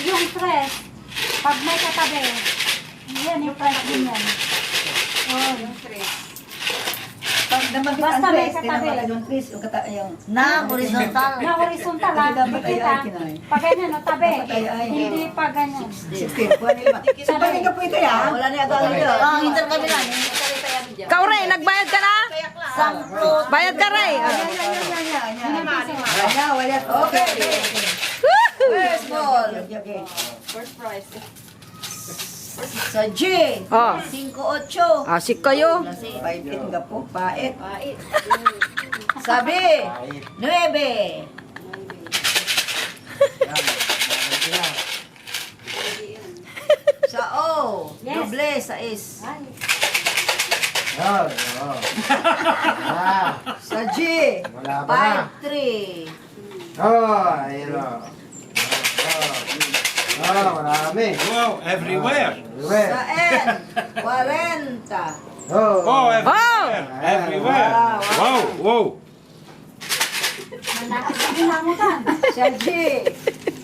Yung press, pag may katabi, yan yung press din yan. Oh, yung press. Pag naman Basta may Andres, katabi. tinawag yung Chris, yung Na horizontal. Na horizontal ha, Dapat ay kita. kinay. Pag ganyan, no, tabi. Dapat ay Hindi pa ganyan. 16. Pwede naman. Sabay ka po ito yan. Wala na agad nila. Ah, intercambio lang. Ikaw, Ray, nagbayad ka na? Samplot. Bayad ka, Ray. Yan. Wala. Okay. First ball. Okay. Sa G. Oh. 5-8. Asik kayo. Paitit nga po. Pait. Sa B. 9. Sa O. Yes. Doble sa is. Sa G. Wala pa na. 5-3. Ayun o. Marami. Wow, everywhere. Sa N. 40. Oh, everywhere. Oh! Everywhere. Wow, wow. Pinamutan. Sa G.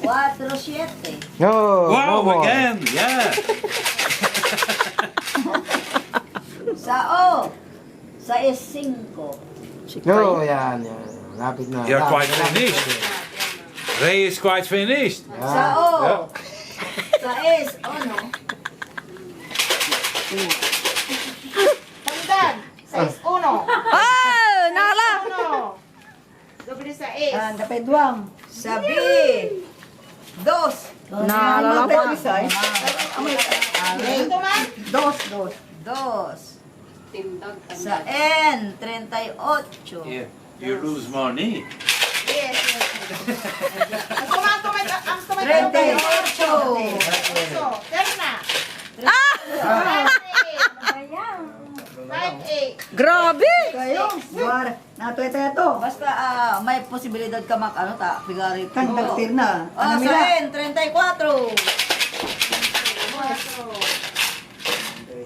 4-7. Wow, again. Yeah. Sa O. Sa is 5. Yan. Lapit na. You're quite finished. Ray is quite finished. Sa O. Yeah. Sa is. Oh no. Tandaan, 6-1. Oh! Nala! Dobre sa S. Dapat duwang. Sa B. 2. Naalala ko. Ito man. Dos. 2. Sa N. 38. Yeah. You lose money. Yes. Ang tumatay. 38. So, Terna. Ah! 5-8. Grabe! Kayo. War. Nato. Basta may posibilidad ka ano ta, figari ko. Kan dagtir na. Oh, Ano sa nila? N. 34.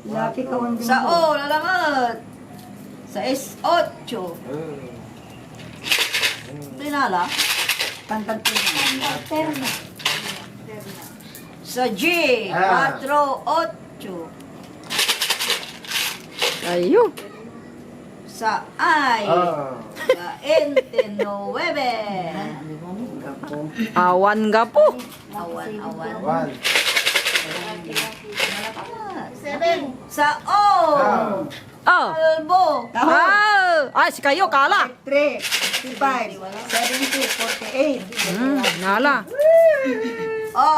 Laki ka man din Sa mo. O. Lalangat. Sa S. 8. Pinala. Pantagtir na. Terno. Sa G. 4. 8. Ayo. Sa I. Sa N. 9. Awan ka po. Awan. 7. Sa O. Oh. Kalbo. Ah! Ay, si kayo, kala. 3, 55, 70, 48. Nala. O.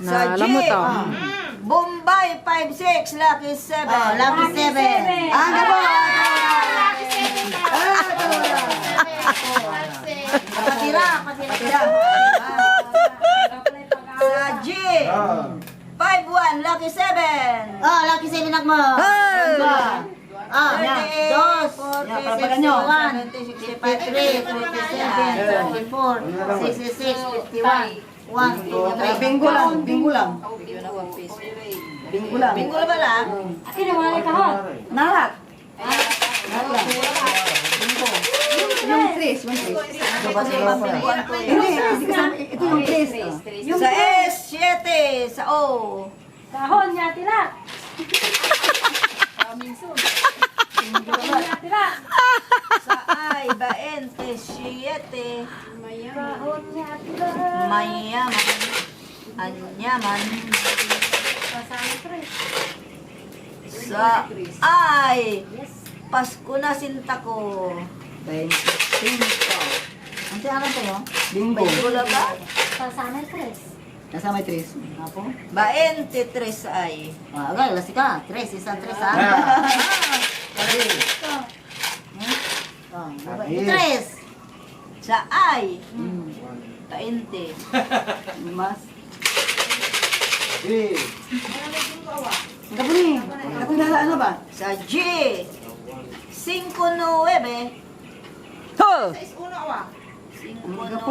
Sa G. Nala mo to. Bombay 5-6. Lucky 7. Lucky 7. Ano po? Lucky 7 na. Patira. Sa G. 5-1. Lucky 7. Oh, lucky 7 nak mo. Hey! Ah, Yan. 2, Yan, palapagan nyo. 63, 67, 74, 66, 51, 1, Bingo lang. Bingo lang. Bingo na ba lang? Akin na wala kahon. Nalat. Yung Chris. Hindi, hindi kasama. Ito yung Chris. Sa S, 7. Sa O. Kahon niya tila. Kahon niya tila. Sa I, 27. Kahon niya tila. Mayaman. Anyaman. Pasang tres. Sa I, Pasko na sinta ko. 25. Ang tiyakan ko mo? Bingo. Bingo na ba? Pasang tres. Kasama yung Chris. Apo. 23 ay. Agay, lasi ka. 3, isang 3 ha. Tres. Sa I, 20. Mas. Kapo ni. Kapo na ano ba? Sa G, 5-9. Ho! 6-1 awa. 5-9.